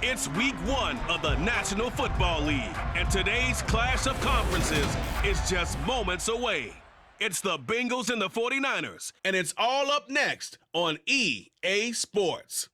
It's week 1 of the National Football League, and today's clash of conferences is just moments away. It's the Bengals and the 49ers, and it's all up next on EA Sports.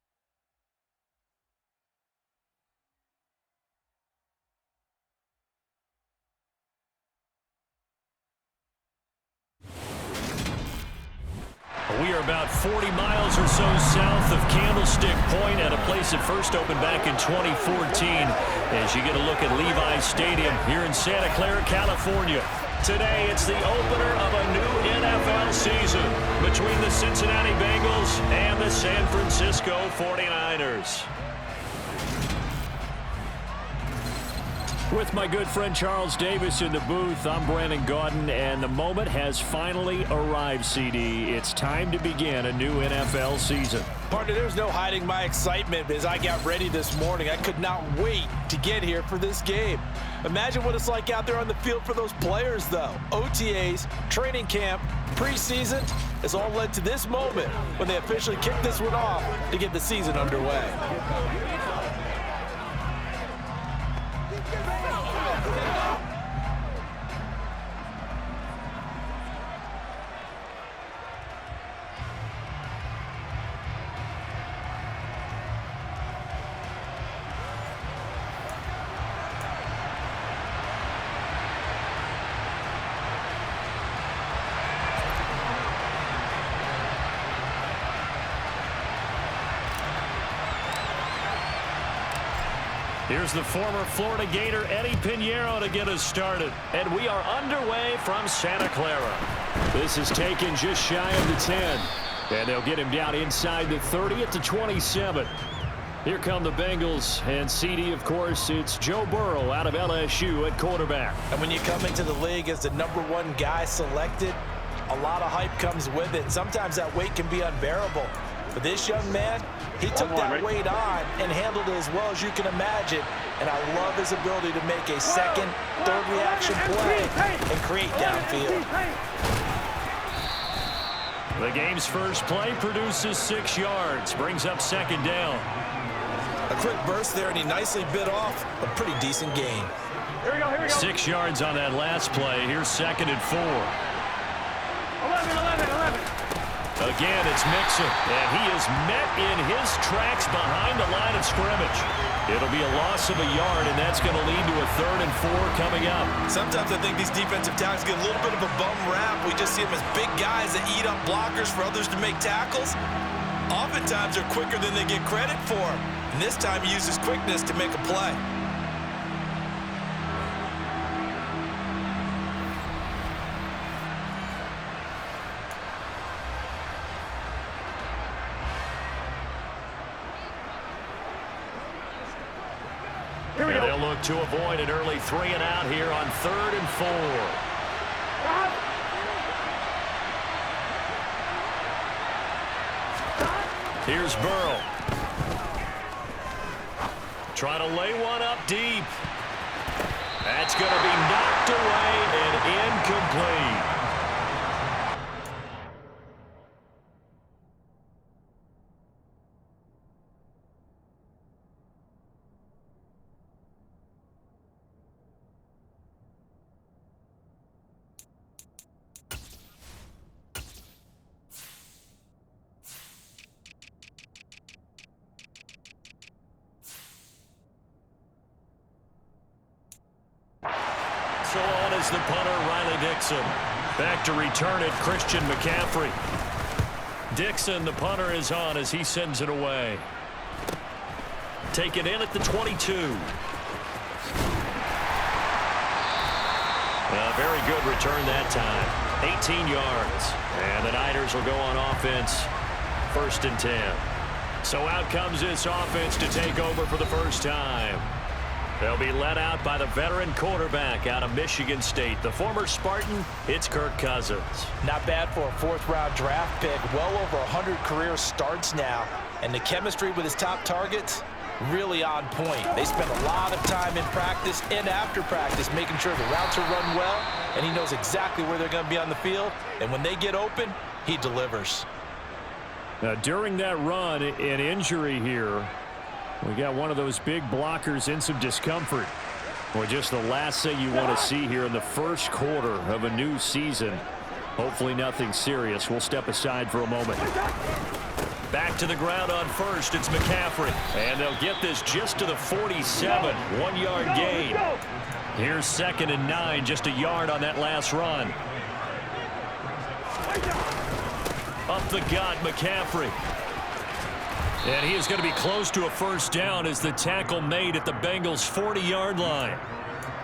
We are about 40 miles or so south of Candlestick Point at a place that first opened back in 2014 as you get a look at Levi's Stadium here in Santa Clara, California. Today, it's the opener of a new NFL season between the Cincinnati Bengals and the San Francisco 49ers. With my good friend Charles Davis in the booth, I'm Brandon Gaudin, and the moment has finally arrived, CD. It's time to begin a new NFL season. Partner, there's no hiding my excitement as I got ready this morning. I could not wait to get here for this game. Imagine what it's like out there on the field for those players, though. OTAs, training camp, preseason, has all led to this moment when they officially kick this one off to get the season underway. Here's the former Florida Gator Eddie Pinheiro to get us started. And we are underway from Santa Clara. This is taken just shy of the 10. And they'll get him down inside the 30 at the 27. Here come the Bengals. And CD, of course, it's Joe Burrow out of LSU at quarterback. And when you come into the league as the #1 guy selected, a lot of hype comes with it. Sometimes that weight can be unbearable. But this young man, he took that weight on and handled it as well as you can imagine. And I love his ability to make a second, third reaction play and create downfield. The game's first play produces 6 yards, brings up second down. A quick burst there, and he nicely bit off a pretty decent gain. Here we go. 6 yards on that last play. Here's 2nd and 4. 11. Again, it's Mixon, and he is met in his tracks behind the line of scrimmage. It'll be a loss of a yard, and that's going to lead to a 3rd and 4 coming up. Sometimes I think these defensive tackles get a little bit of a bum rap. We just see them as big guys that eat up blockers for others to make tackles. Oftentimes, they're quicker than they get credit for. And this time, he uses quickness to make a play. Here we go. They'll look to avoid an early 3 and out here on 3rd and 4. Here's Burrow. Trying to lay one up deep. That's going to be knocked away and incomplete. So on is the punter, Riley Dixon. Back to return it, Christian McCaffrey. Dixon, the punter, is on as he sends it away. Taken in at the 22. A very good return that time. 18 yards. And the Niners will go on offense. 1st and 10. So out comes this offense to take over for the first time. They'll be led out by the veteran quarterback out of Michigan State. The former Spartan, it's Kirk Cousins. Not bad for a 4th-round draft pick. Well over 100 career starts now. And the chemistry with his top targets, really on point. They spend a lot of time in practice and after practice making sure the routes are run well, and he knows exactly where they're going to be on the field. And when they get open, he delivers. Now, during that run, an injury here We got one of those big blockers in some discomfort. Well, just the last thing you want to see here in the first quarter of a new season. Hopefully nothing serious. We'll step aside for a moment. Back to the ground on first. It's McCaffrey. And they'll get this just to the 47. 1-yard gain. Here's 2nd and 9. Just a yard on that last run. Up the gut, McCaffrey. And he is going to be close to a first down as the tackle made at the Bengals' 40-yard line.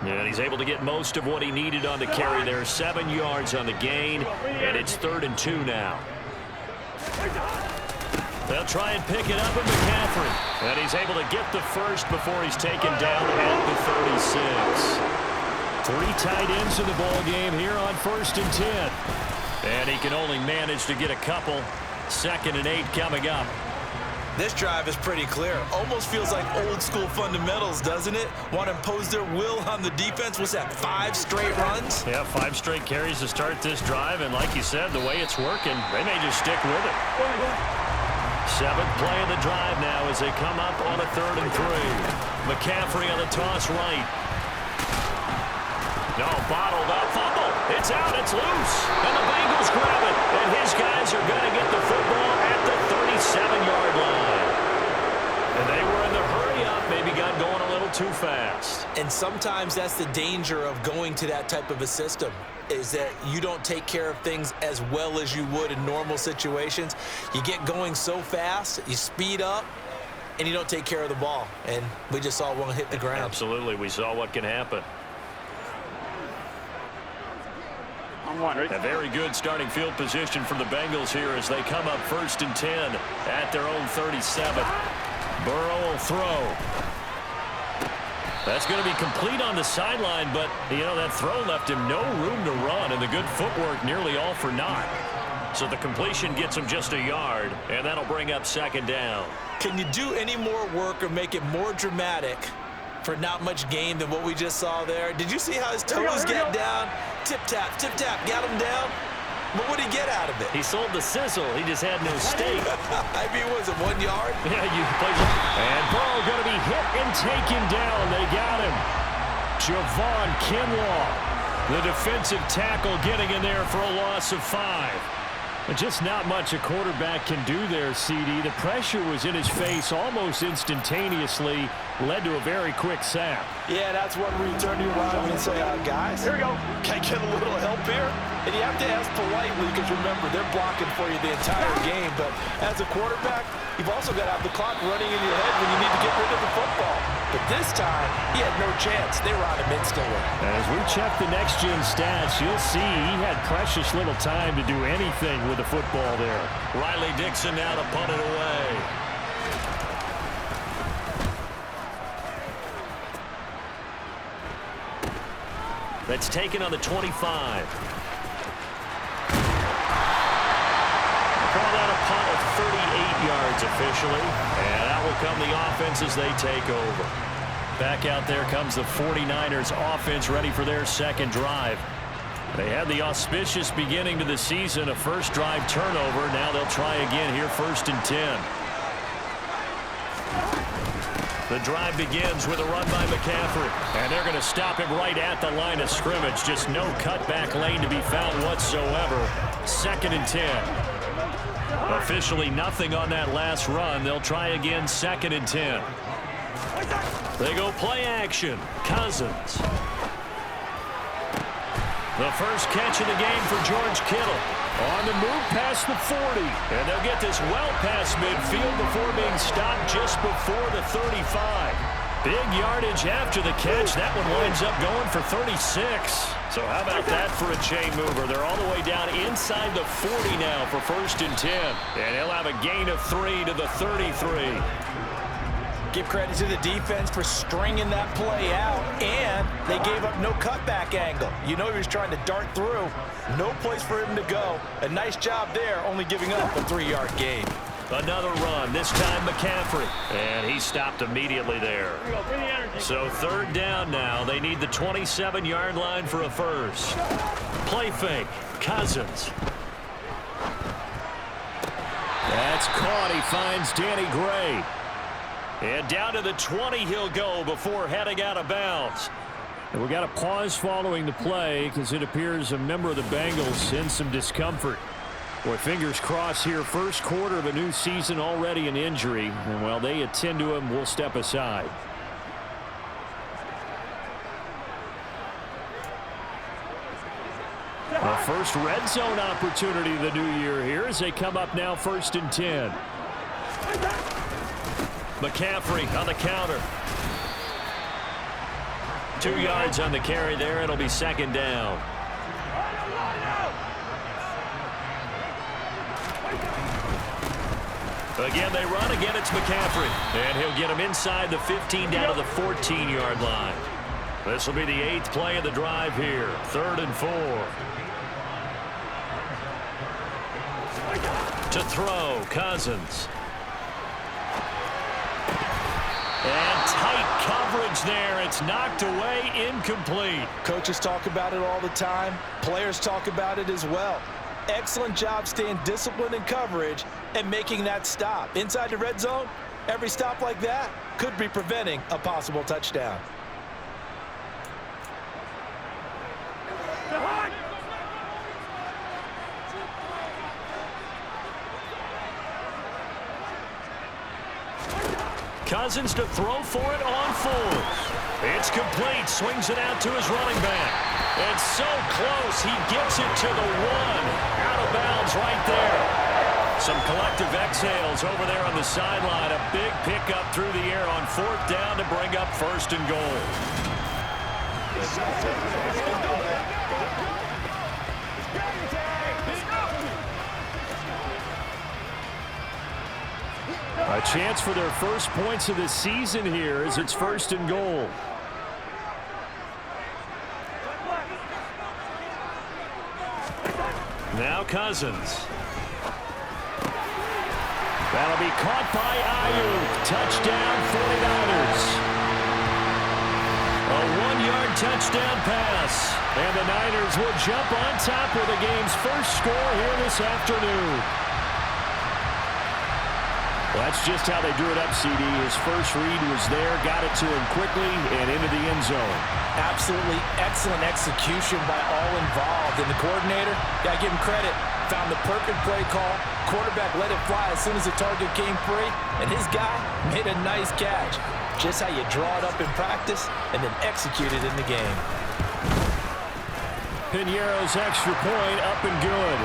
And he's able to get most of what he needed on the carry there. 7 yards on the gain, and it's 3rd and 2 now. They'll try and pick it up with McCaffrey. And he's able to get the first before he's taken down at the 36. 3 tight ends in the ball game here on 1st and 10. And he can only manage to get a couple. 2nd and 8 coming up. This drive is pretty clear. Almost feels like old school fundamentals, doesn't it? Want to impose their will on the defense. What's that, 5 straight runs? Yeah, 5 straight carries to start this drive. And like you said, the way it's working, they may just stick with it. 7th play of the drive now as they come up on a 3rd and 3. McCaffrey on the toss right. No, bottled up, fumble. It's out, it's loose. And the Bengals grab it. And his guys are going to get the football at the 37-yard line. And they were in the hurry up, maybe got going a little too fast. And sometimes that's the danger of going to that type of a system, is that you don't take care of things as well as you would in normal situations. You get going so fast, you speed up, and you don't take care of the ball. And we just saw one hit the ground. Absolutely, we saw what can happen. A very good starting field position for the Bengals here as they come up 1st and 10 at their own 37. Burrow will throw. That's going to be complete on the sideline, but, you know, that throw left him no room to run, and the good footwork nearly all for naught. So the completion gets him just a yard, and that'll bring up 2nd down. Can you do any more work or make it more dramatic for not much gain than what we just saw there? Did you see how his toes get down? Tip-tap, got him down. But what did he get out of it? He sold the sizzle. He just had no steak. I mean, was it 1 yard? Yeah, you play. And Burrow going to be hit and taken down. They got him. Javon Kinlaw, the defensive tackle, getting in there for a loss of 5. But just not much a quarterback can do there, CD. The pressure was in his face almost instantaneously, led to a very quick sack. Yeah, that's one where you turn to your line and say, guys, here we go. Can I get a little help here? And you have to ask politely because, remember, they're blocking for you the entire game. But as a quarterback, you've also got to have the clock running in your head when you need to get rid of the football. But this time, he had no chance. They were on him instantly. As we check the next-gen stats, you'll see he had precious little time to do anything with the football there. Riley Dixon now to punt it away. That's taken on the 25. Call that a punt of 38 yards officially. And out will come the offense as they take over. Back out there comes the 49ers offense ready for their 2nd drive. They had the auspicious beginning to the season, a first drive turnover. Now they'll try again here 1st and 10. The drive begins with a run by McCaffrey. And they're going to stop him right at the line of scrimmage. Just no cutback lane to be found whatsoever. 2nd and 10. Officially nothing on that last run. They'll try again 2nd and 10. They go play action. Cousins. The first catch of the game for George Kittle. On the move past the 40. And they'll get this well past midfield before being stopped just before the 35. Big yardage after the catch. That one winds up going for 36. So how about that for a chain mover? They're all the way down inside the 40 now for 1st and 10. And he'll have a gain of 3 to the 33. Give credit to the defense for stringing that play out, and they gave up no cutback angle. You know he was trying to dart through. No place for him to go. A nice job there, only giving up a 3-yard gain. Another run, this time McCaffrey. And he stopped immediately there. So 3rd down now. They need the 27-yard line for a first. Play fake. Cousins. That's caught. He finds Danny Gray. And down to the 20 he'll go before heading out of bounds. And we got a pause following the play because it appears a member of the Bengals in some discomfort. Boy, fingers crossed here. First quarter of a new season, already an injury. And while they attend to him, we'll step aside. The first red zone opportunity of the new year here as they come up now 1st and 10. McCaffrey on the counter. 2 yards on the carry there. It'll be 2nd down. Again, they run. Again, it's McCaffrey. And he'll get him inside the 15 down to the 14-yard line. This will be the 8th play of the drive here. 3rd and 4. To throw, Cousins. And tight coverage there. It's knocked away, incomplete. Coaches talk about it all the time. Players talk about it as well. Excellent job staying disciplined in coverage and making that stop. Inside the red zone, every stop like that could be preventing a possible touchdown. Cousins to throw for it on 4th. It's complete. Swings it out to his running back. It's so close. He gets it to the 1. Out of bounds right there. Some collective exhales over there on the sideline. A big pickup through the air on 4th down to bring up 1st and goal. A chance for their first points of the season here as it's 1st and goal. Now Cousins. That'll be caught by Ayuk. Touchdown 49ers. A 1-yard touchdown pass. And the Niners will jump on top with the game's first score here this afternoon. Well, that's just how they drew it up, CD. His first read was there, got it to him quickly, and into the end zone. Absolutely excellent execution by all involved. And the coordinator, got to give him credit, found the perfect play call. Quarterback let it fly as soon as the target came free, and his guy made a nice catch. Just how you draw it up in practice and then execute it in the game. Piñeiro's extra point up and good.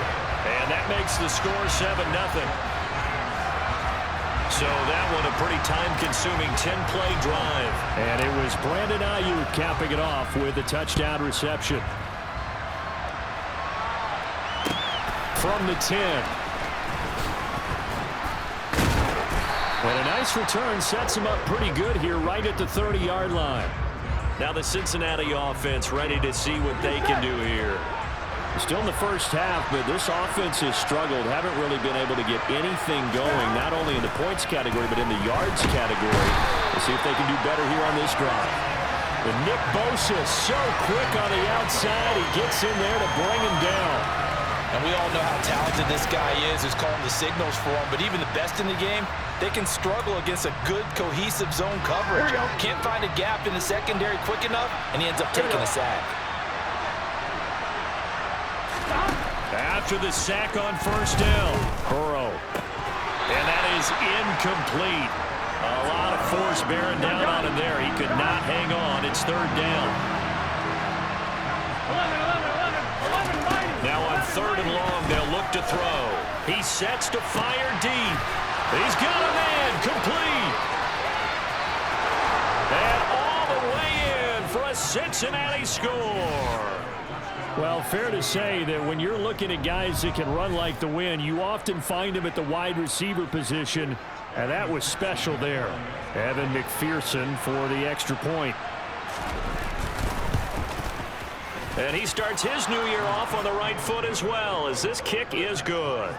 And that makes the score 7-0. So that one a pretty time-consuming 10-play drive. And it was Brandon Ayuk capping it off with a touchdown reception. From the 10. And a nice return sets him up pretty good here right at the 30-yard line. Now the Cincinnati offense ready to see what they can do here. Still in the first half, but this offense has struggled. Haven't really been able to get anything going, not only in the points category, but in the yards category. We'll see if they can do better here on this drive. And Nick Bosa so quick on the outside. He gets in there to bring him down. And we all know how talented this guy is, who's calling the signals for him. But even the best in the game, they can struggle against a good, cohesive zone coverage. Can't find a gap in the secondary quick enough, and he ends up taking a sack. After the sack on first down, Burrow. And that is incomplete. A lot of force bearing down on him there. He could not hang on. It's 3rd down. Now on 3rd and long, they'll look to throw. He sets to fire deep. He's got a man complete. And all the way in for a Cincinnati score. Well, fair to say that when you're looking at guys that can run like the wind, you often find them at the wide receiver position, and that was special there. Evan McPherson for the extra point. And he starts his new year off on the right foot as well, as this kick is good.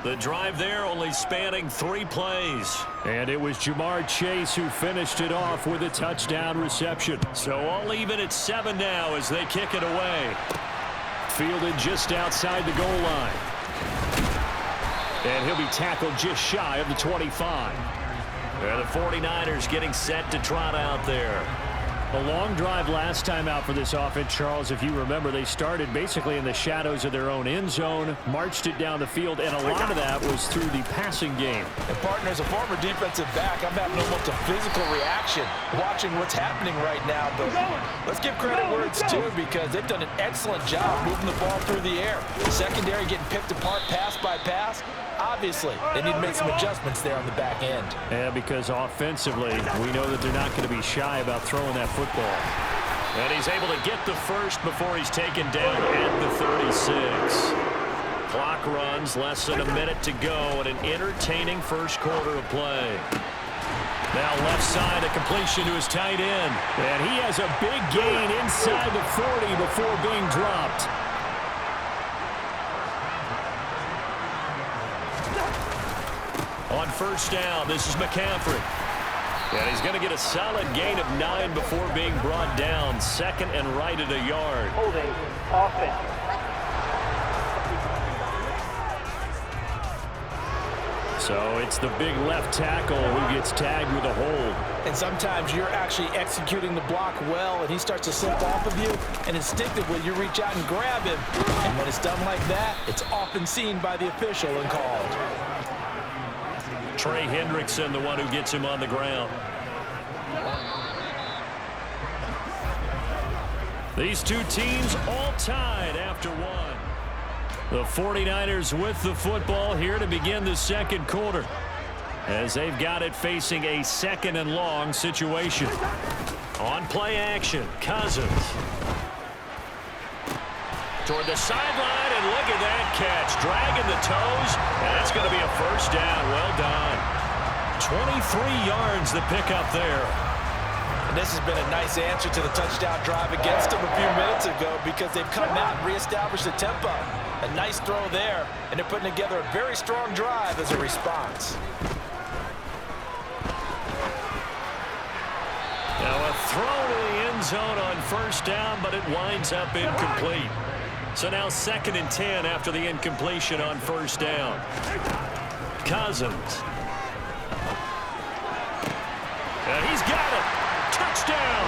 The drive there only spanning 3 plays. And it was Jamar Chase who finished it off with a touchdown reception. So all even at 7 now as they kick it away. Fielded just outside the goal line. And he'll be tackled just shy of the 25. And the 49ers getting set to trot out there. A long drive last time out for this offense, Charles. If you remember, they started basically in the shadows of their own end zone, marched it down the field, and a lot of that was through the passing game. And partner, as a former defensive back, I'm having almost a physical reaction watching what's happening right now. But let's give credit where it's due, because they've done an excellent job moving the ball through the air. Secondary getting picked apart pass by pass. Obviously, they need to make some adjustments there on the back end. Yeah, because offensively, we know that they're not going to be shy about throwing that football. And he's able to get the first before he's taken down at the 36. Clock runs, less than a minute to go, and an entertaining first quarter of play. Now left side, a completion to his tight end. And he has a big gain inside the 40 before being dropped. On first down, this is McCaffrey. And he's going to get a solid gain of 9 before being brought down. Second and right at a yard. Holding offense. So it's the big left tackle who gets tagged with a hold. And sometimes you're actually executing the block well, and he starts to slip off of you, and instinctively you reach out and grab him. And when it's done like that, it's often seen by the official and called. Trey Hendrickson, the one who gets him on the ground. These two teams all tied after one. The 49ers with the football here to begin the second quarter, as they've got it facing a second and long situation. On play action, Cousins. Toward the sideline, and look at that catch. Dragging the toes, and that's going to be a first down. Well done. 23 yards the pickup there. And this has been a nice answer to the touchdown drive against them a few minutes ago, because they've come out and reestablished the tempo. A nice throw there, and they're putting together a very strong drive as a response. Now a throw to the end zone on first down, but it winds up incomplete. So now 2nd and 10 after the incompletion on first down. Cousins. And he's got it. Touchdown.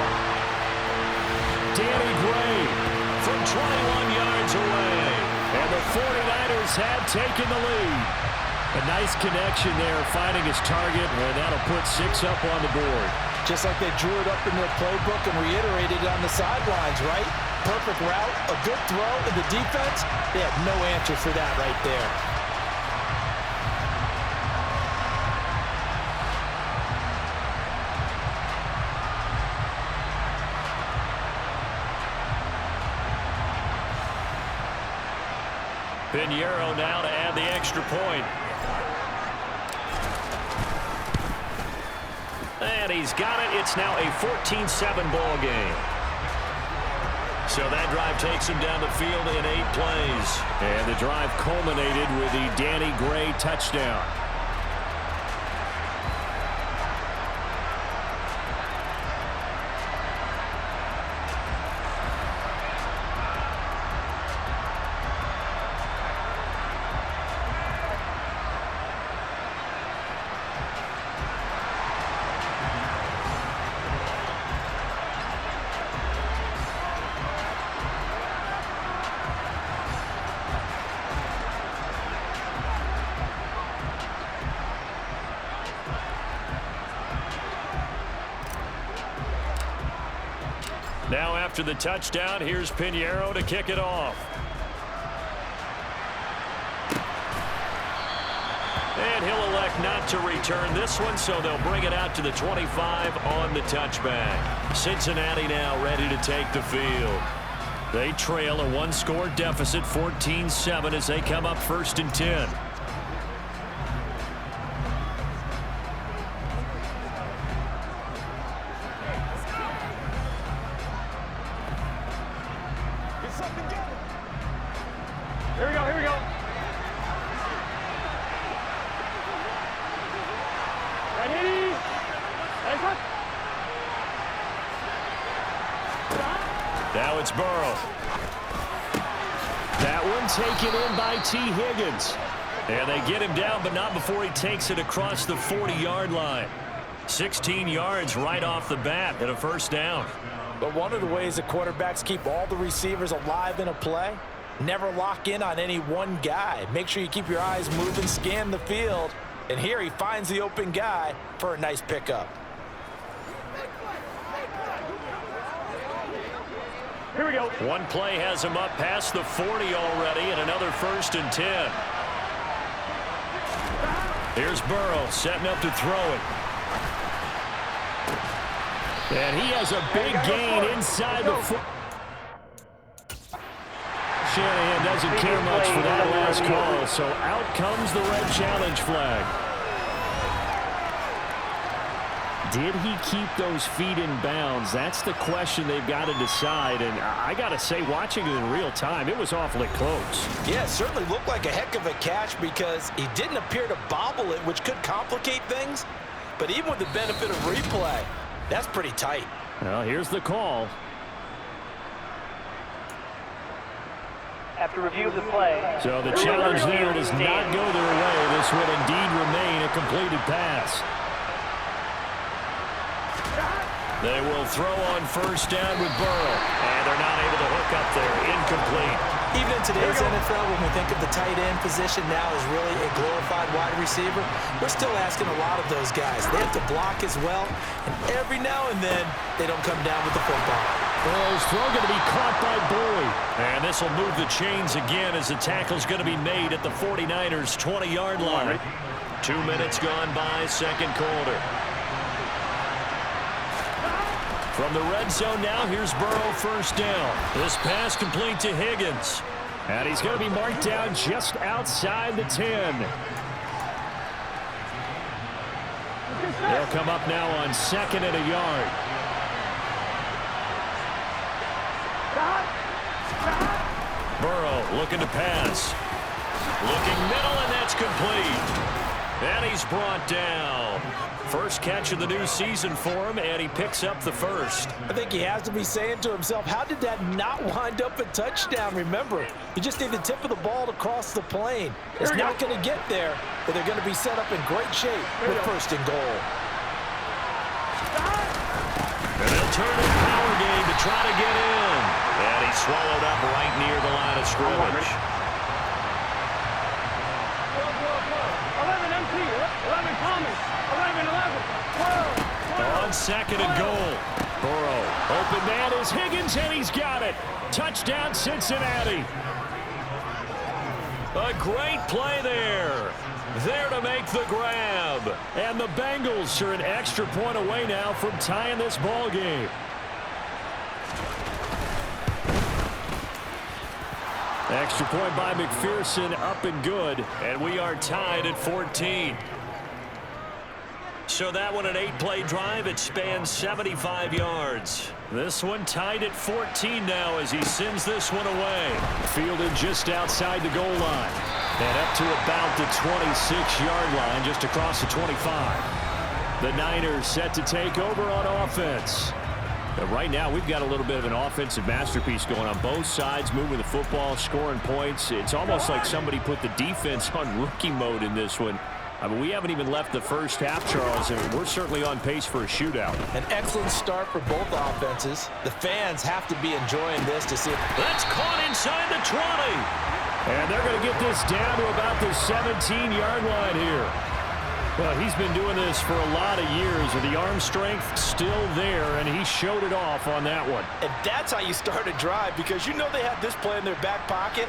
Danny Gray From 21 yards away. And the 49ers have taken the lead. A nice connection there, finding his target, and that'll put 6 up on the board. Just like they drew it up in their playbook and reiterated it on the sidelines, right? Perfect route, a good throw, and the defense, they had no answer for that right there. Pinheiro now to add the extra point. And he's got it. It's now a 14-7 ball game. So that drive takes him down the field in 8 plays. And the drive culminated with the Danny Gray touchdown. Now after the touchdown, here's Pinheiro to kick it off. And he'll elect not to return this one, so they'll bring it out to the 25 on the touchback. Cincinnati now ready to take the field. They trail a 1-score deficit, 14-7, as they come up 1st and 10. Now it's Burrow. That one taken in by T. Higgins. And they get him down, but not before he takes it across the 40-yard line. 16 yards right off the bat and a first down. But one of the ways that quarterbacks keep all the receivers alive in a play, never lock in on any one guy. Make sure you keep your eyes moving, scan the field. And here he finds the open guy for a nice pickup. Here we go. One play has him up past the 40 already, and another 1st and 10. Here's Burrow setting up to throw it. And he has a big gain inside the foot. Shanahan doesn't care much for that last call, so out comes the red challenge flag. Did he keep those feet in bounds? That's the question they've got to decide. And I got to say, watching it in real time, it was awfully close. Yeah, it certainly looked like a heck of a catch because he didn't appear to bobble it, which could complicate things. But even with the benefit of replay, that's pretty tight. Well, here's the call. After review of the play. So the challenge there does not go their way. This would indeed remain a completed pass. They will throw on 1st down with Burrow. And they're not able to hook up there. Incomplete. Even in today's NFL, when we think of the tight end position now as really a glorified wide receiver, we're still asking a lot of those guys. They have to block as well, and every now and then, they don't come down with the football. Burrow's throw going to be caught by Boyd. And this will move the chains again as the tackle's going to be made at the 49ers' 20-yard line. 2 minutes gone by, second quarter. From the red zone now, here's Burrow 1st down. This pass complete to Higgins. And he's going to be marked down just outside the 10. They'll come up now on 2nd and a yard. Burrow looking to pass. Looking middle, and that's complete. And he's brought down. First catch of the new season for him, and he picks up the first. I think he has to be saying to himself, how did that not wind up a touchdown? Remember, you just need the tip of the ball to cross the plane. It's not going to get there, but they're going to be set up in great shape with 1st and goal. And they'll turn in power game to try to get in. And he's swallowed up right near the line of scrimmage. 11 MT, 11 Thomas, 11, 12. On 2nd and goal. Burrow, open man is Higgins, and he's got it. Touchdown, Cincinnati. A great play there. There to make the grab. And the Bengals are an extra point away now from tying this ball game. Extra point by McPherson, up and good. And we are tied at 14. So that one an 8-play drive. It spans 75 yards. This one tied at 14 now as he sends this one away. Fielded just outside the goal line. And up to about the 26-yard line, just across the 25. The Niners set to take over on offense. But right now, we've got a little bit of an offensive masterpiece going on both sides, moving the football, scoring points. It's almost like somebody put the defense on rookie mode in this one. I mean, we haven't even left the first half, Charles, and we're certainly on pace for a shootout. An excellent start for both offenses. The fans have to be enjoying this to see. That's caught inside the 20. And they're going to get this down to about the 17-yard line here. Well, he's been doing this for a lot of years, with the arm strength still there, and he showed it off on that one. And that's how you start a drive, because you know they have this play in their back pocket,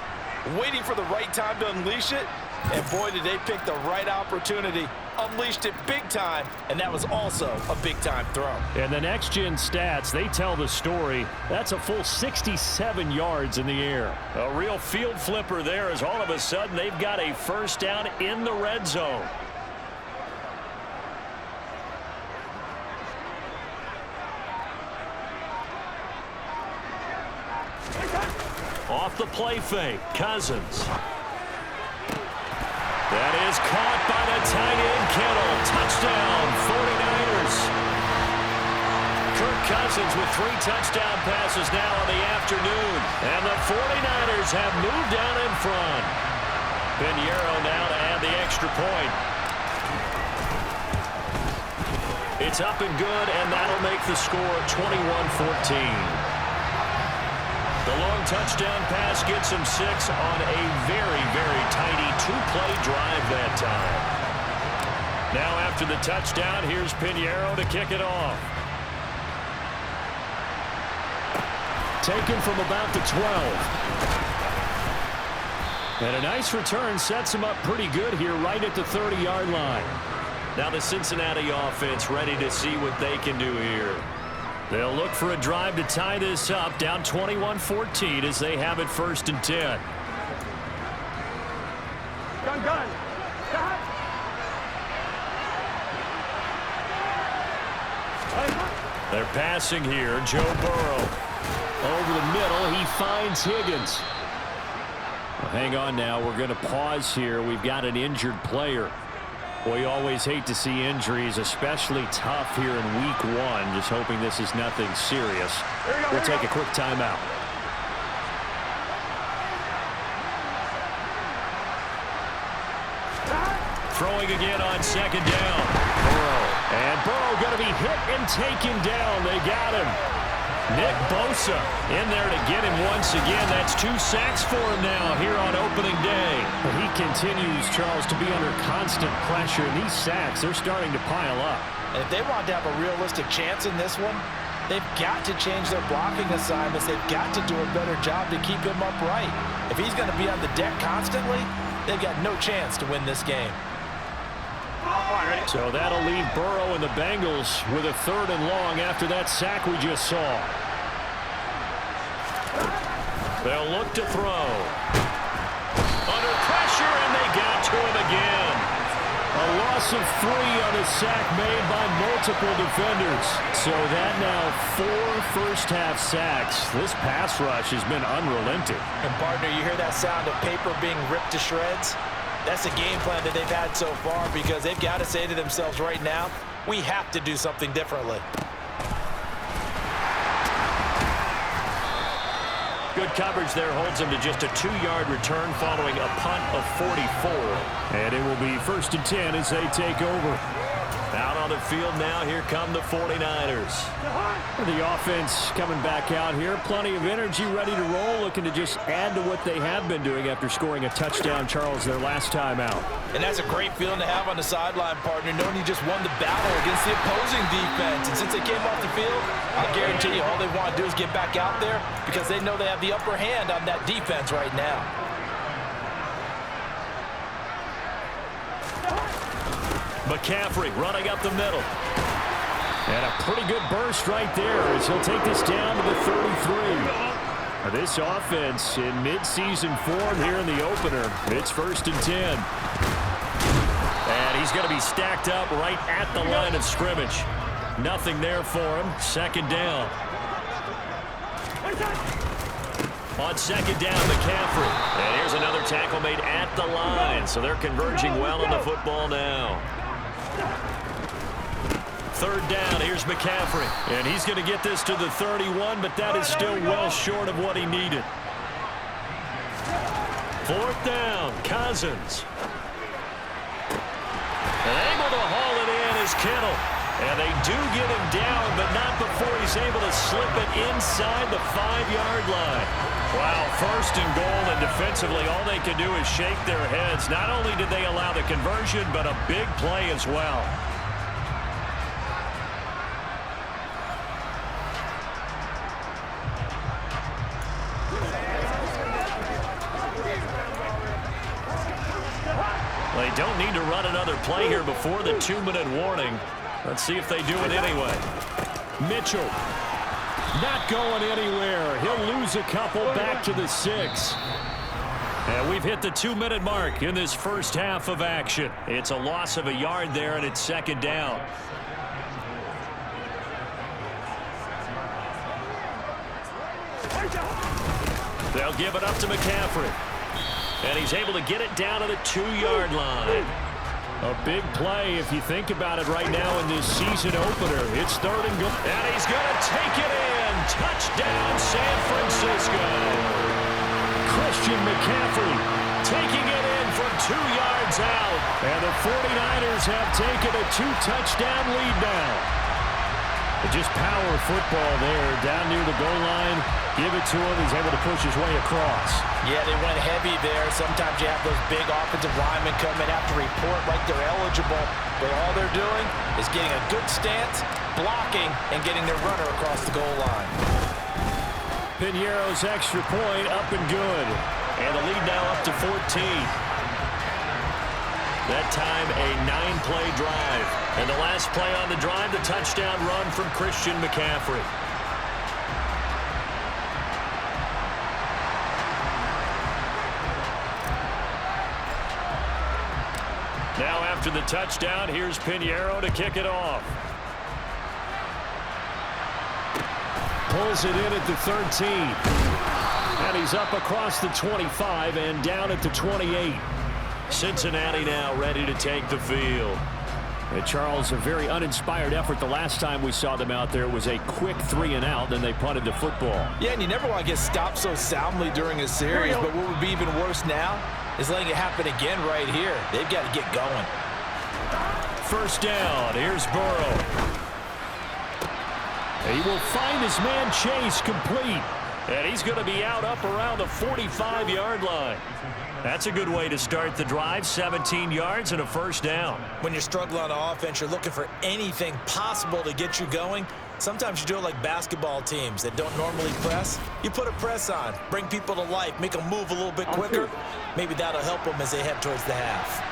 waiting for the right time to unleash it. And boy, did they pick the right opportunity. Unleashed it big time, and that was also a big-time throw. And the next-gen stats, they tell the story. That's a full 67 yards in the air. A real field flipper there, as all of a sudden they've got a first down in the red zone. Off the play fake, Cousins. That is caught by the tight end, Kittle. Touchdown, 49ers. Kirk Cousins with 3 touchdown passes now in the afternoon. And the 49ers have moved down in front. Pinheiro now to add the extra point. It's up and good, and that'll make the score 21-14. The long touchdown pass gets him 6 on a very, very tidy 2-play drive that time. Now after the touchdown, here's Pinheiro to kick it off. Taken from about the 12. And a nice return sets him up pretty good here right at the 30-yard line. Now the Cincinnati offense ready to see what they can do here. They'll look for a drive to tie this up, down 21-14 as they have it 1st and 10. Gun. They're passing here. Joe Burrow. Over the middle, he finds Higgins. Well, hang on now. We're going to pause here. We've got an injured player. Well, you always hate to see injuries, especially tough here in week 1. Just hoping this is nothing serious. We'll take a quick timeout. Throwing again on 2nd down. Burrow. And Burrow going to be hit and taken down. They got him. Nick Bosa in there to get him once again. That's 2 sacks for him now here on opening day. Well, he continues, Charles, to be under constant pressure. And these sacks, they're starting to pile up. And if they want to have a realistic chance in this one, they've got to change their blocking assignments. They've got to do a better job to keep him upright. If he's going to be on the deck constantly, they've got no chance to win this game. So that'll leave Burrow and the Bengals with a 3rd and long after that sack we just saw. They'll look to throw. Under pressure, and they got to him again. A loss of 3 on a sack made by multiple defenders. So that now 4 first-half sacks. This pass rush has been unrelenting. And, partner, you hear that sound of paper being ripped to shreds? That's the game plan that they've had so far because they've got to say to themselves right now, we have to do something differently. Good coverage there holds him to just a 2-yard return following a punt of 44. And it will be 1st and 10 as they take over. Out on the field now, here come the 49ers. The offense coming back out here. Plenty of energy, ready to roll, looking to just add to what they have been doing after scoring a touchdown, Charles, their last time out. And that's a great feeling to have on the sideline, partner, knowing you just won the battle against the opposing defense. And since they came off the field, I guarantee you all they want to do is get back out there because they know they have the upper hand on that defense right now. McCaffrey running up the middle. And a pretty good burst right there as he'll take this down to the 33. This offense in mid-season form here in the opener. It's 1st and 10. And he's going to be stacked up right at the line of scrimmage. Nothing there for him. 2nd down. On 2nd down, McCaffrey. And here's another tackle made at the line. So they're converging well on the football now. 3rd down, here's McCaffrey. And he's going to get this to the 31, but that is still well short of what he needed. 4th down, Cousins. And able to haul it in is Kittle. And they do get him down, but not before he's able to slip it inside the 5-yard line. Wow, 1st and goal, and defensively all they can do is shake their heads. Not only did they allow the conversion, but a big play as well. They don't need to run another play here before the 2-minute warning. Let's see if they do it anyway. Mitchell not going anywhere. He'll lose a couple back to the 6. And we've hit the 2-minute mark in this first half of action. It's a loss of a yard there, and it's 2nd down. They'll give it up to McCaffrey. And he's able to get it down to the 2-yard line. A big play if you think about it right now in this season opener. It's 3rd and goal. And he's going to take it in. Touchdown, San Francisco. Christian McCaffrey taking it in from 2 yards out. And the 49ers have taken a 2-touchdown lead now. Just power football there down near the goal line. Give it to him. He's able to push his way across. Yeah, they went heavy there. Sometimes you have those big offensive linemen come in, have to report like they're eligible. But all they're doing is getting a good stance, blocking, and getting their runner across the goal line. Piñeiro's extra point up and good. And the lead now up to 14. That time a 9-play drive. And the last play on the drive, the touchdown run from Christian McCaffrey. Now after the touchdown, here's Piñeiro to kick it off. Pulls it in at the 13. And he's up across the 25 and down at the 28. Cincinnati now ready to take the field. And Charles, a very uninspired effort the last time we saw them out there was a quick 3-and-out, then they punted the football. Yeah, and you never want to get stopped so soundly during a series, but what would be even worse now is letting it happen again right here. They've got to get going. First down, here's Burrow. He will find his man Chase complete. And he's going to be out up around the 45-yard line. That's a good way to start the drive. 17 yards and a first down. When you're struggling on offense, you're looking for anything possible to get you going. Sometimes you do it like basketball teams that don't normally press. You put a press on, bring people to life, make them move a little bit quicker. Maybe that'll help them as they head towards the half.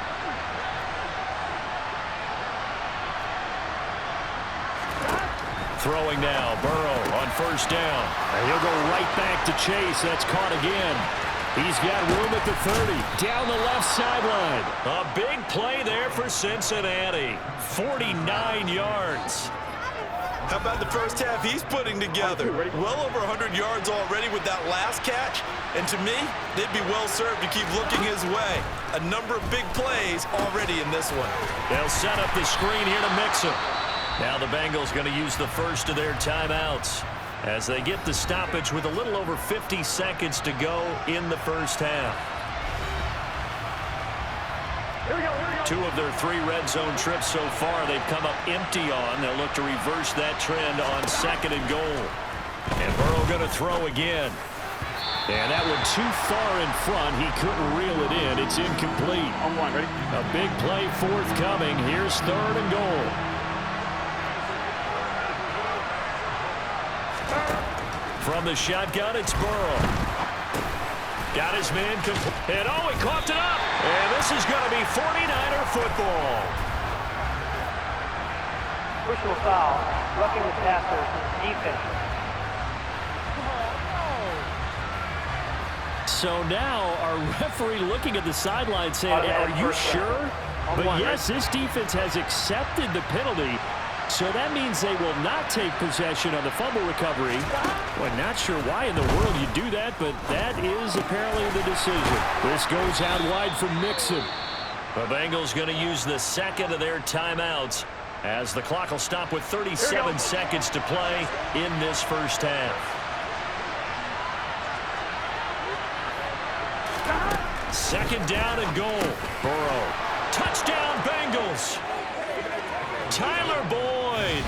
Throwing now, Burrow on first down. And he'll go right back to Chase. That's caught again. He's got room at the 30. Down the left sideline. A big play there for Cincinnati. 49 yards. How about the first half he's putting together? Well over 100 yards already with that last catch. And to me, they'd be well served to keep looking his way. A number of big plays already in this one. They'll set up the screen here to mix him. Now the Bengals going to use the first of their timeouts as they get the stoppage with a little over 50 seconds to go in the first half. Here we go. 2 of their 3 red zone trips so far they've come up empty on. They'll look to reverse that trend on 2nd and goal. And Burrow going to throw again. And that one too far in front. He couldn't reel it in. It's incomplete. On one, ready? A big play forthcoming. Here's 3rd and goal. From the shotgun, it's Burrow. Got his man complete. And oh, he coughed it up. And this is going to be 49er football. Personal foul. Roughing the passer. Defense. So now our referee looking at the sideline saying, are you sure? But yes, this defense has accepted the penalty. So that means they will not take possession on the fumble recovery. Well, not sure why in the world you do that, but that is apparently the decision. This goes out wide from Mixon. The Bengals going to use the 2nd of their timeouts as the clock will stop with 37 seconds to play in this first half. 2nd down and goal. Burrow. Touchdown Bengals. Tyler Boyd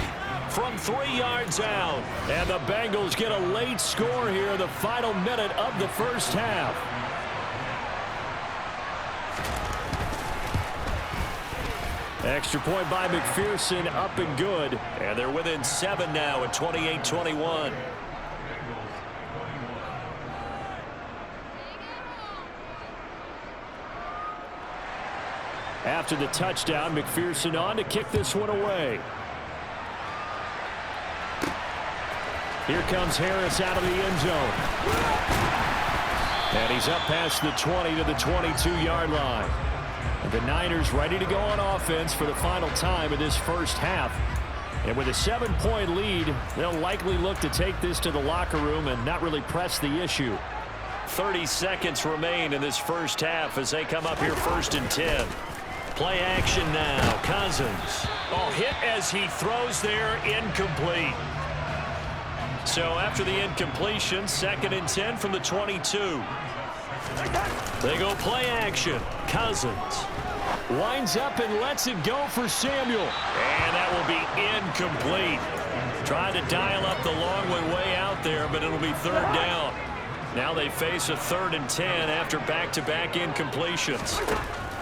from 3 yards out. And the Bengals get a late score here in the final minute of the first half. Extra point by McPherson, up and good. And they're within 7 now at 28-21. After the touchdown, McPherson on to kick this one away. Here comes Harris out of the end zone. And he's up past the 20 to the 22-yard line. And the Niners ready to go on offense for the final time in this first half. And with a 7-point lead, they'll likely look to take this to the locker room and not really press the issue. 30 seconds remain in this first half as they come up here 1st and 10. Play action now. Cousins. Oh, hit as he throws there. Incomplete. So after the incompletion, 2nd and 10 from the 22. They go play action. Cousins winds up and lets it go for Samuel. And that will be incomplete. Trying to dial up the long way out there, but it'll be third down. Now they face a 3rd and 10 after back-to-back incompletions.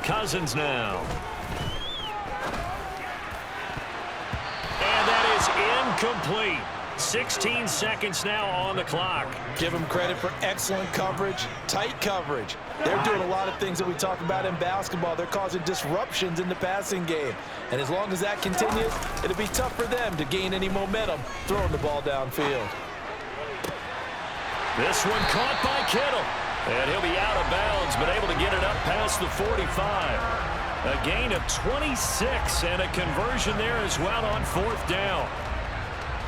Cousins now. And that is incomplete. 16 seconds now on the clock. Give them credit for excellent coverage, tight coverage. They're doing a lot of things that we talk about in basketball. They're causing disruptions in the passing game. And as long as that continues, it'll be tough for them to gain any momentum throwing the ball downfield. This one caught by Kittle. And he'll be out of bounds, but able to get it up past the 45. A gain of 26 and a conversion there as well on 4th down.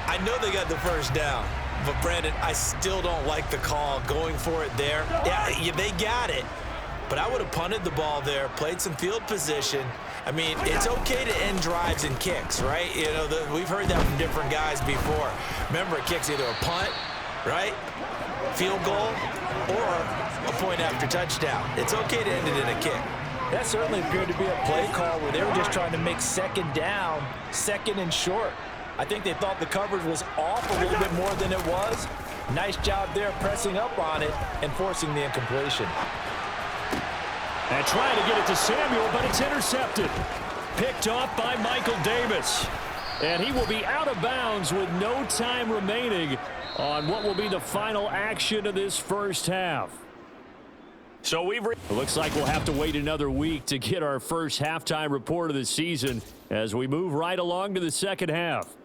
I know they got the first down, but Brandon, I still don't like the call going for it there. Yeah, they got it, but I would have punted the ball there, played some field position. I mean, it's okay to end drives and kicks, right? You know, we've heard that from different guys before. Remember, a kick's either a punt, right, field goal, or a point after touchdown. It's okay to end it in a kick. That certainly appeared to be a play call where they were just trying to make 2nd down, 2nd and short. I think they thought the coverage was off a little bit more than it was. Nice job there pressing up on it and forcing the incompletion. And trying to get it to Samuel, but it's intercepted. Picked off by Michael Davis. And he will be out of bounds with no time remaining on what will be the final action of this first half. So it looks like we'll have to wait another week to get our first halftime report of the season as we move right along to the second half.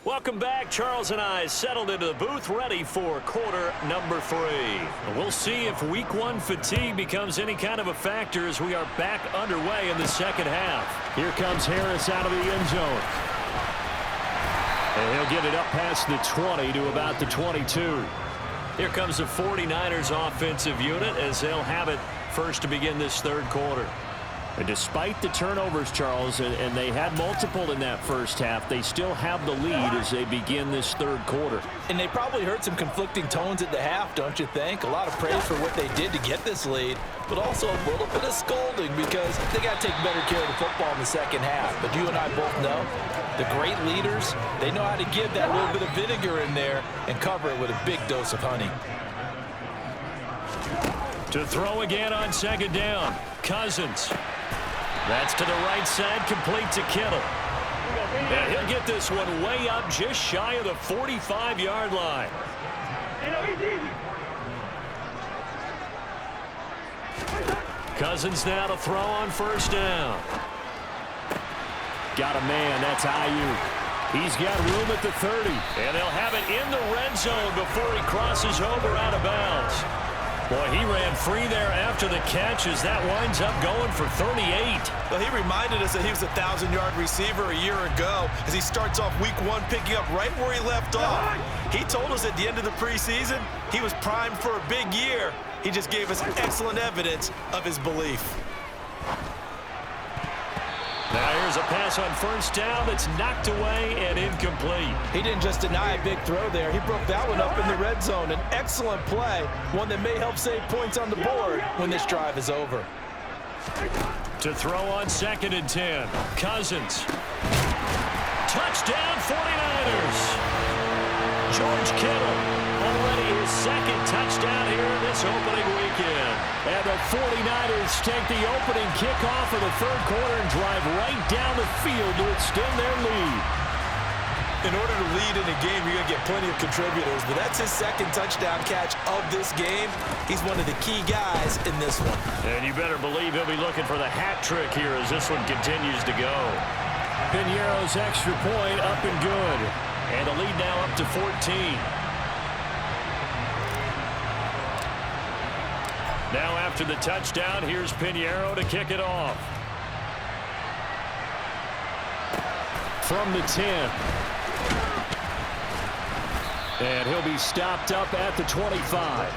Welcome back. Charles and I settled into the booth ready for quarter number 3. We'll see if week 1 fatigue becomes any kind of a factor as we are back underway in the second half. Here comes Harris out of the end zone. And he'll get it up past the 20 to about the 22. Here comes the 49ers offensive unit as they'll have it first to begin this third quarter. And despite the turnovers, Charles, and they had multiple in that first half, they still have the lead as they begin this third quarter. And they probably heard some conflicting tones at the half, don't you think? A lot of praise for what they did to get this lead, but also a little bit of scolding because they got to take better care of the football in the second half. But you and I both know the great leaders, they know how to give that little bit of vinegar in there and cover it with a big dose of honey. To throw again on second down, Cousins. That's to the right side, complete to Kittle. And he'll get this one way up just shy of the 45-yard line. Cousins now to throw on first down. Got a man, that's Ayuk. He's got room at the 30. And they'll have it in the red zone before he crosses over out of bounds. Boy, he ran free there after the catch as that winds up going for 38. Well, he reminded us that he was a 1,000-yard receiver a year ago as he starts off week 1 picking up right where he left off. He told us at the end of the preseason he was primed for a big year. He just gave us excellent evidence of his belief. Now here's a pass on first down that's knocked away and incomplete. He didn't just deny a big throw there. He broke that one up in the red zone. An excellent play, one that may help save points on the board when this drive is over. To throw on 2nd and 10, Cousins. Touchdown 49ers. George Kittle already his 2nd touchdown here in this opening weekend. And the 49ers take the opening kickoff of the third quarter and drive right down the field to extend their lead. In order to lead in a game, you're going to get plenty of contributors, but that's his 2nd touchdown catch of this game. He's one of the key guys in this one. And you better believe he'll be looking for the hat trick here as this one continues to go. Piñeiro's extra point up and good. And the lead now up to 14. Now after the touchdown, here's Piñeiro to kick it off. From the 10. And he'll be stopped up at the 25.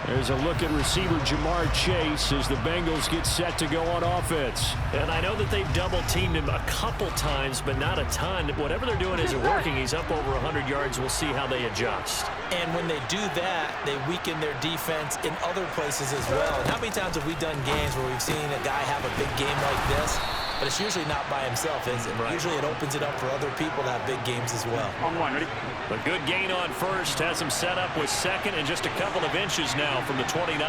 There's a look at receiver Jamar Chase as the Bengals get set to go on offense. And I know that they've double-teamed him a couple times, but not a ton. Whatever they're doing isn't working. He's up over 100 yards. We'll see how they adjust. And when they do that, they weaken their defense in other places as well. And how many times have we done games where we've seen a guy have a big game like this, but it's usually not by himself, is it? Right. Usually it opens it up for other people to have big games as well. On one, ready? A good gain on first has him set up with second and just a couple of inches now from the 29.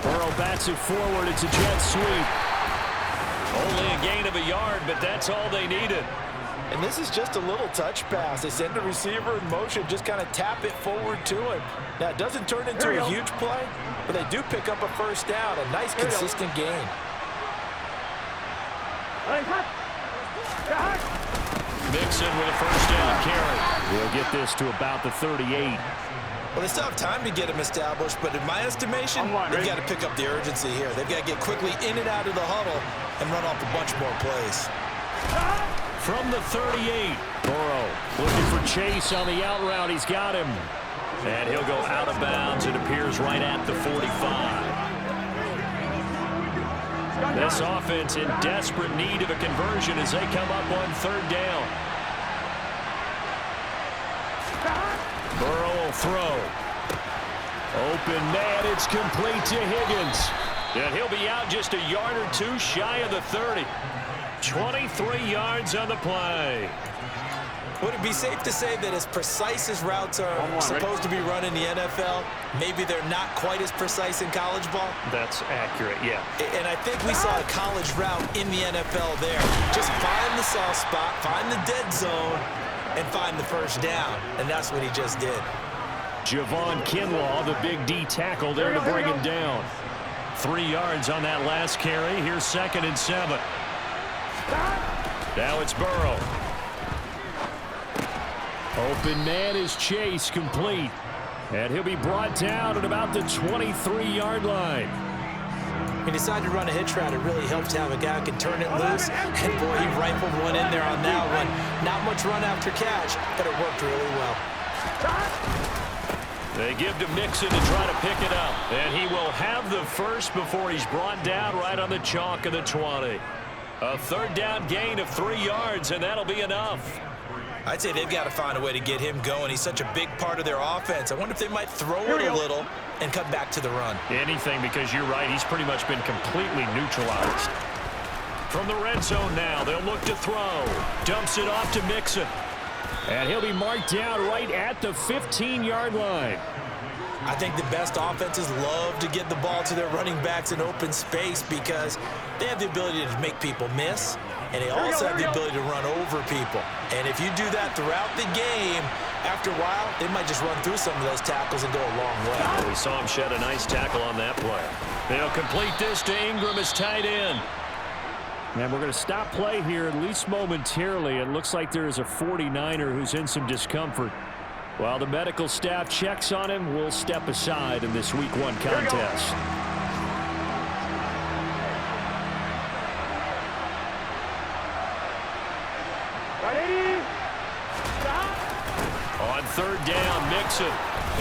Burrow bats it forward. It's a jet sweep. Only a gain of a yard, but that's all they needed. And this is just a little touch pass. They send the receiver in motion, just kind of tap it forward to him. Now, it doesn't turn into a huge play, but they do pick up a first down. A nice, consistent gain. Mixon with a first down carry. We'll get this to about the 38. Well, they still have time to get him established, but in my estimation, they've got to pick up the urgency here. They've got to get quickly in and out of the huddle and run off a bunch more plays. From the 38, Burrow looking for Chase on the out route. He's got him. And he'll go out of bounds. It appears right at the 45. This offense in desperate need of a conversion as they come up on third down. Burrow will throw. Open man, it's complete to Higgins. And he'll be out just a yard or two shy of the 30. 23 yards on the play. Would it be safe to say that as precise as routes are supposed to be run in the NFL, maybe they're not quite as precise in college ball? That's accurate, yeah. And I think we saw a college route in the NFL there. Just find the soft spot, find the dead zone, and find the first down. And that's what he just did. Javon Kinlaw, the big D tackle there to bring him down. 3 yards on that last carry. Here's 2nd and 7. Now it's Burrow. Open man is Chase, complete. And he'll be brought down at about the 23-yard line. He decided to run a hitch route. It really helps to have a guy who can turn it loose. And boy, he rifled one in there on that one. Not much run after catch, but it worked really well. They give to Mixon to try to pick it up. And he will have the first before he's brought down right on the chalk of the 20. A third down gain of 3 yards, and that'll be enough. I'd say they've got to find a way to get him going. He's such a big part of their offense. I wonder if they might throw it a little and cut back to the run. Anything, because you're right. He's pretty much been completely neutralized. From the red zone now, they'll look to throw. Dumps it off to Mixon. And he'll be marked down right at the 15-yard line. I think the best offenses love to get the ball to their running backs in open space because they have the ability to make people miss, and they also have the ability to run over people. And if you do that throughout the game, after a while, they might just run through some of those tackles and go a long way. Well, we saw him shed a nice tackle on that play. They'll complete this to Ingram as tight end. And we're going to stop play here at least momentarily. It looks like there is a 49er who's in some discomfort. While the medical staff checks on him, we'll step aside in this Week 1 contest. On third down, Mixon.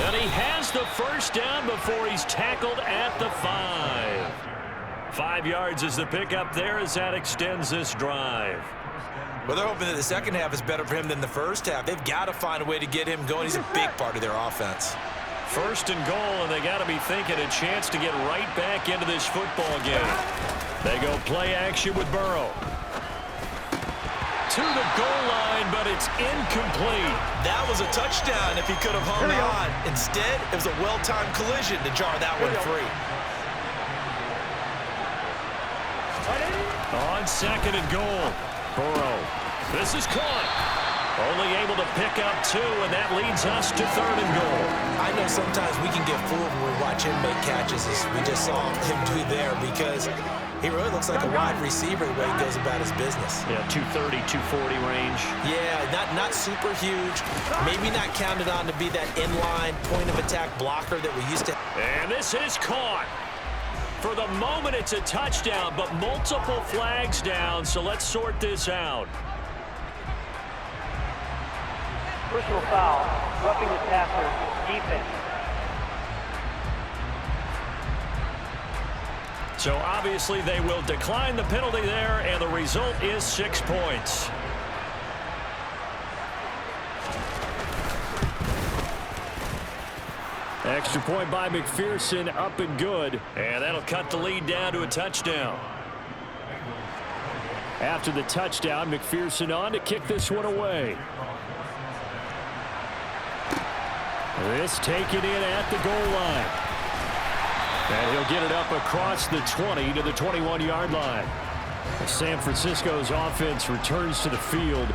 And he has the first down before he's tackled at the 5. 5 yards is the pickup there as that extends this drive. Well, they're hoping that the second half is better for him than the first half. They've got to find a way to get him going. He's a big part of their offense. First and goal, and they got to be thinking a chance to get right back into this football game. They go play action with Burrow. To the goal line, but it's incomplete. That was a touchdown if he could have hung on. Instead, it was a well-timed collision to jar that one free. On 2nd and goal, Burrow. This is caught. Only able to pick up 2, and that leads us to 3rd and goal. I know sometimes we can get fooled when we watch him make catches, as we just saw him do there, because he really looks like a wide receiver the way he goes about his business. Yeah, 230, 240 range. Yeah, not super huge. Maybe not counted on to be that inline point-of-attack blocker that we used to. And this is caught. For the moment, it's a touchdown, but multiple flags down, so let's sort this out. Personal foul, roughing the passer, defense. So obviously they will decline the penalty there, and the result is 6 points. Extra point by McPherson, up and good. And that'll cut the lead down to a touchdown. After the touchdown, McPherson on to kick this one away. This taken in at the goal line. And he'll get it up across the 20 to the 21-yard line. San Francisco's offense returns to the field.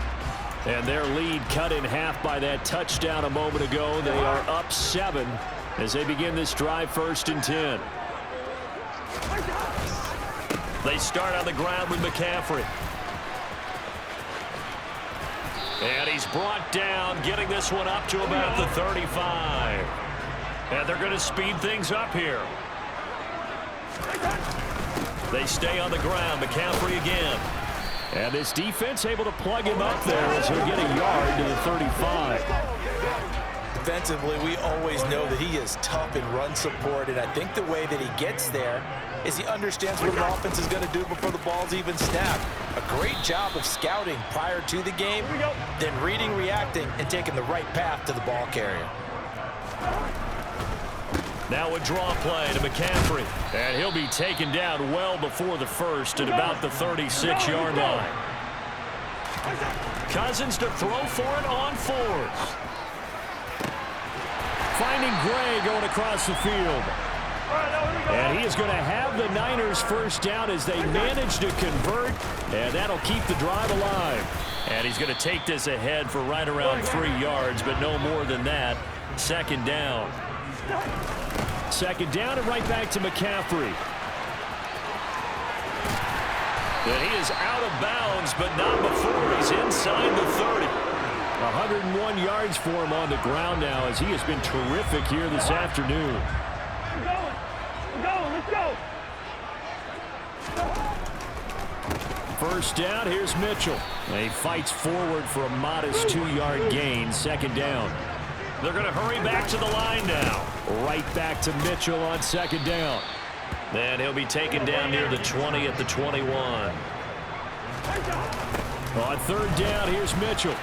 And their lead cut in half by that touchdown a moment ago. They are up 7 as they begin this drive, 1st and 10. They start on the ground with McCaffrey. And he's brought down, getting this one up to about the 35. And they're going to speed things up here. They stay on the ground. McCaffrey again. And this defense able to plug him up there as he'll get a yard to the 35. Defensively, we always know that he is tough in run support, and I think the way that he gets there is he understands what an offense is going to do before the ball's even snapped. A great job of scouting prior to the game, then reading, reacting, and taking the right path to the ball carrier. Now a draw play to McCaffrey, and he'll be taken down well before the first at about the 36-yard line. Cousins to throw for it on 4th. Finding Gray going across the field. And he is going to have the Niners first down as they manage to convert, and that'll keep the drive alive. And he's going to take this ahead for right around 3 yards, but no more than that. 2nd down. 2nd down and right back to McCaffrey. And he is out of bounds, but not before he's inside the 30. 101 yards for him on the ground now as he has been terrific here this afternoon. Let's go. 1st down, here's Mitchell. He fights forward for a modest 2-yard gain. 2nd down. They're going to hurry back to the line now. Right back to Mitchell on 2nd down. And he'll be taken down near the 20 at the 21. On 3rd down, here's Mitchell.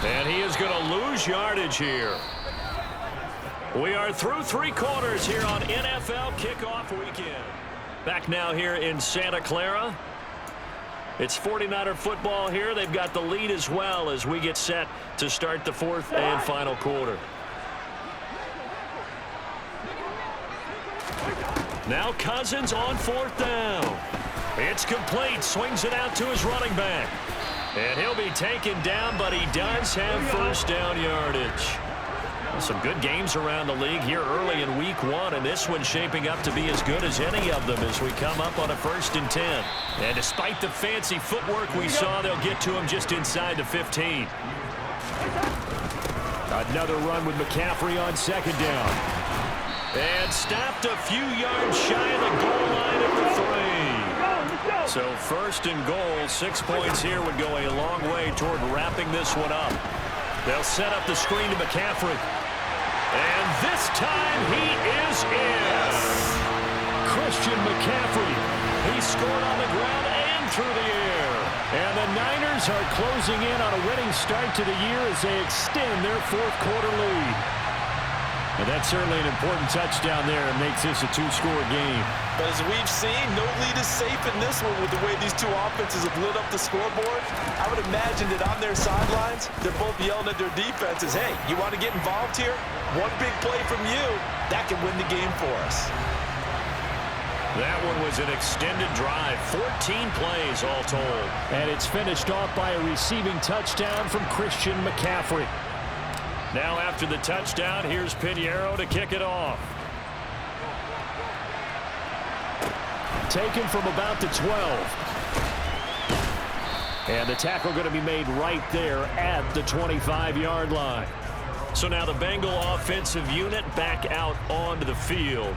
And he is going to lose yardage here. We are through 3 quarters here on NFL Kickoff Weekend. Back now here in Santa Clara. It's 49er football here. They've got the lead as well as we get set to start the 4th and final quarter. Now Cousins on 4th down. It's complete. Swings it out to his running back. And he'll be taken down, but he does have 1st down yardage. Some good games around the league here early in week 1, and this one's shaping up to be as good as any of them as we come up on a 1st and 10. And despite the fancy footwork we saw, they'll get to him just inside the 15. Another run with McCaffrey on 2nd down. And stopped a few yards shy of the goal line at the 3. So 1st and goal, 6 points here would go a long way toward wrapping this one up. They'll set up the screen to McCaffrey. And this time he is in. Christian McCaffrey. He scored on the ground and through the air. And the Niners are closing in on a winning start to the year as they extend their 4th quarter lead. And that's certainly an important touchdown there and makes this a 2-score game. But as we've seen, no lead is safe in this one with the way these two offenses have lit up the scoreboard. I would imagine that on their sidelines, they're both yelling at their defenses, hey, you want to get involved here? One big play from you, that can win the game for us. That one was an extended drive, 14 plays all told. And it's finished off by a receiving touchdown from Christian McCaffrey. Now after the touchdown, here's Pinheiro to kick it off. Taken from about the 12. And the tackle going to be made right there at the 25-yard line. So now the Bengal offensive unit back out onto the field.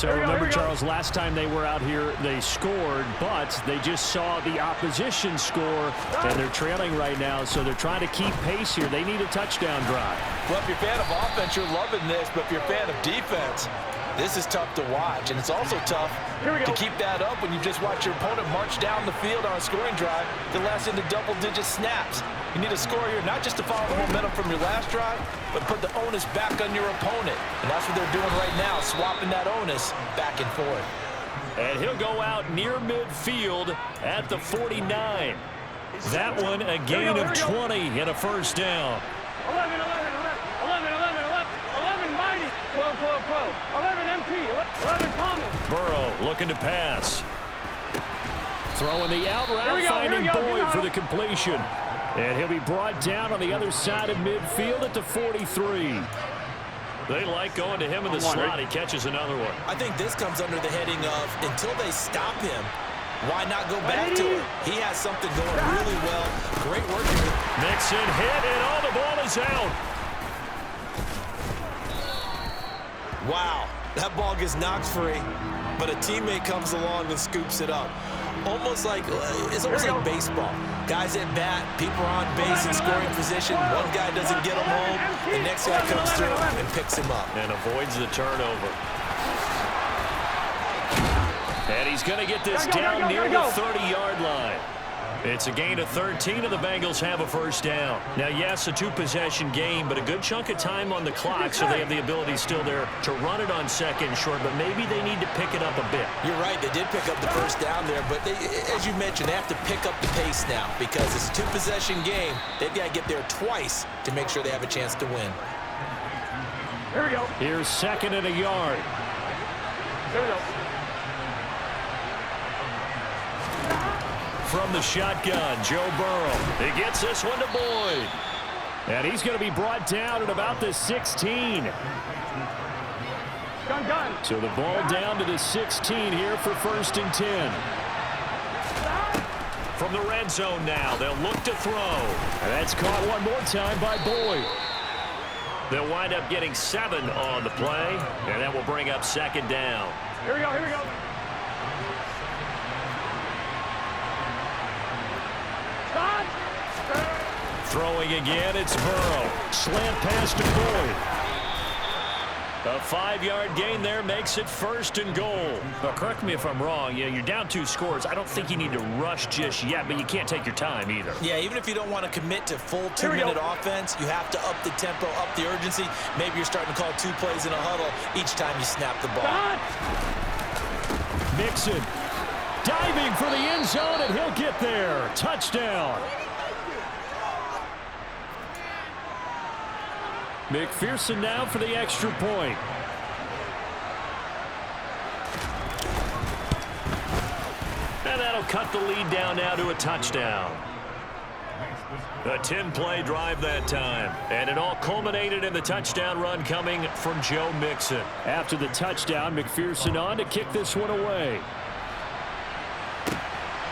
So remember, Charles, last time they were out here, they scored, but they just saw the opposition score, and they're trailing right now, so they're trying to keep pace here. They need a touchdown drive. Well, if you're a fan of offense, you're loving this, but if you're a fan of defense, this is tough to watch, and it's also tough to keep that up when you just watch your opponent march down the field on a scoring drive that lasts into double-digit snaps. You need a score here, not just to follow the momentum from your last drive, but put the onus back on your opponent. And that's what they're doing right now, swapping that onus back and forth. And he'll go out near midfield at the 49. That one a gain of 20 and a first down. 11 mighty, 11 MP, 11 Thomas. Burrow looking to pass. Throwing the out route, finding Boyd for the completion. And he'll be brought down on the other side of midfield at the 43. They like going to him in the slot. He catches another one. I think this comes under the heading of until they stop him, why not go back to it? He has something going really well. Great work here. Mixon hit, and all the ball is out. Wow, that ball gets knocked free, but a teammate comes along and scoops it up. It's almost like baseball. Guys at bat, people are on base in scoring position. One guy doesn't get him home. The next guy comes through and picks him up. And avoids the turnover. And he's going to get this down near the 30-yard line. It's a gain of 13, and the Bengals have a first down. Now, yes, a two-possession game, but a good chunk of time on the clock, so they have the ability still there to run it on second short, but maybe they need to pick it up a bit. You're right. They did pick up the first down there, but as you mentioned, they have to pick up the pace now because it's a two-possession game. They've got to get there twice to make sure they have a chance to win. Here we go. Here's second and a yard. Here we go. From the shotgun, Joe Burrow. He gets this one to Boyd. And he's going to be brought down at about the 16. Gun. So the ball down to the 16 here for 1st and 10. From the red zone now, they'll look to throw. And that's caught one more time by Boyd. They'll wind up getting 7 on the play, and that will bring up 2nd down. Here we go. Throwing again, it's Burrow. Slant pass to Boyd. A 5-yard gain there makes it 1st and goal. Now, correct me if I'm wrong. Yeah, you're down 2 scores. I don't think you need to rush just yet, but you can't take your time either. Yeah, even if you don't want to commit to full 2-minute offense, you have to up the tempo, up the urgency. Maybe you're starting to call 2 plays in a huddle each time you snap the ball. Mixon diving for the end zone, and he'll get there. Touchdown. McPherson now for the extra point. And that'll cut the lead down now to a touchdown. A 10-play drive that time. And it all culminated in the touchdown run coming from Joe Mixon. After the touchdown, McPherson on to kick this one away.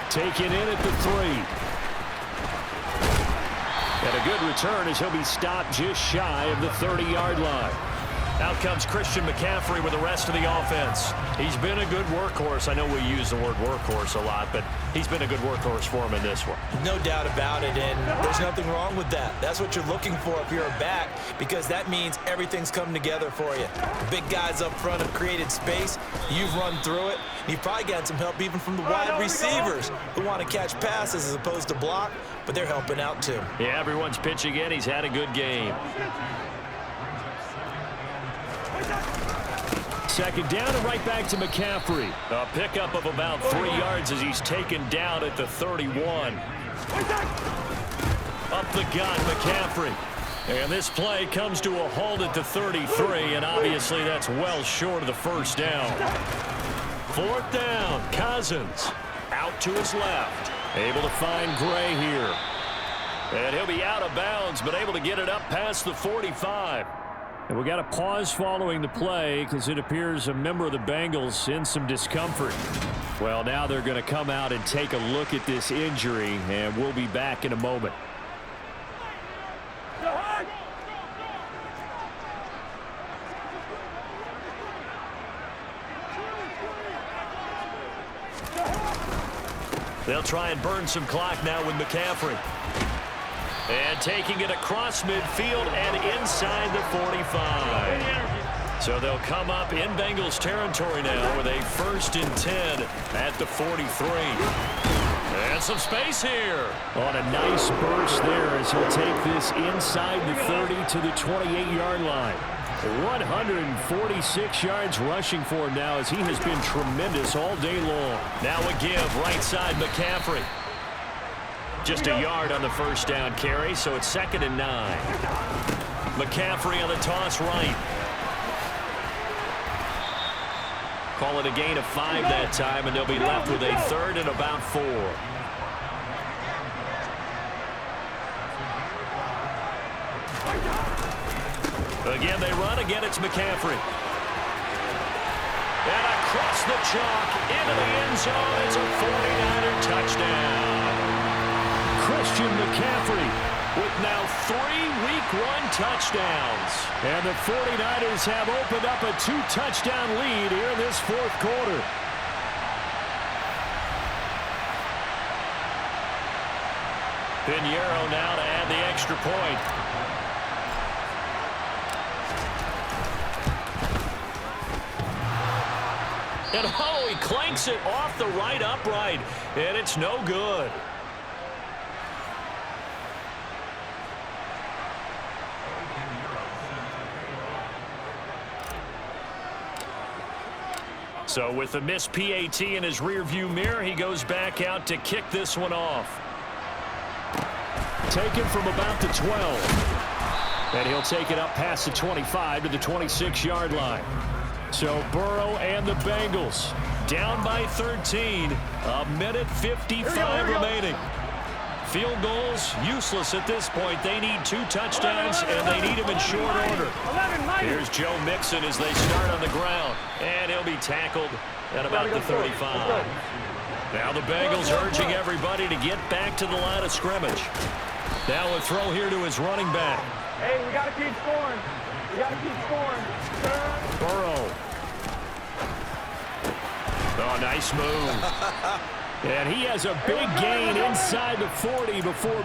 Taken in at the 3. And a good return as he'll be stopped just shy of the 30-yard line. Out comes Christian McCaffrey with the rest of the offense. He's been a good workhorse. I know we use the word workhorse a lot, but he's been a good workhorse for him in this one. No doubt about it, and there's nothing wrong with that. That's what you're looking for if you're a back, because that means everything's come together for you. Big guys up front have created space. You've run through it. You've probably got some help even from the wide receivers who want to catch passes as opposed to block, but they're helping out too. Yeah, everyone's pitching in. He's had a good game. 2nd down and right back to McCaffrey. A pickup of about 3 yards as he's taken down at the 31. Up the gut, McCaffrey. And this play comes to a halt at the 33, and obviously that's well short of the first down. 4th down, Cousins out to his left. Able to find Gray here. And he'll be out of bounds, but able to get it up past the 45. And we got a pause following the play because it appears a member of the Bengals in some discomfort. Well, now they're going to come out and take a look at this injury, and we'll be back in a moment. They'll try and burn some clock now with McCaffrey. And taking it across midfield and inside the 45. So they'll come up in Bengals territory now with a 1st and 10 at the 43. And some space here. On a nice burst there as he'll take this inside the 30 to the 28-yard line. 146 yards rushing for him now as he has been tremendous all day long. Now a give right side McCaffrey. Just a yard on the first down carry, so it's 2nd and 9. McCaffrey on the toss right. Call it a gain of 5 that time, and they'll be left with a 3rd and about 4. Again, they run. Again, it's McCaffrey. And across the chalk into the end zone. It's a 49er touchdown. Christian McCaffrey with now 3 Week 1 touchdowns. And the 49ers have opened up a 2-touchdown lead here in this 4th quarter. Pinheiro now to add the extra point. And oh, he clanks it off the right upright, and it's no good. So with the missed PAT in his rearview mirror, he goes back out to kick this one off. Taken from about the 12. And he'll take it up past the 25 to the 26-yard line. So Burrow and the Bengals down by 13. 1:55 remaining. Field goals useless at this point. They need 2 touchdowns, and they need them in short order. Here's Joe Mixon as they start on the ground, and he'll be tackled at about the 35. Now the Bengals urging everybody to get back to the line of scrimmage. Now a throw here to his running back. Hey, we got to keep scoring. We got to keep scoring. Burrow. Oh, nice move. And he has a big gain inside the 40 before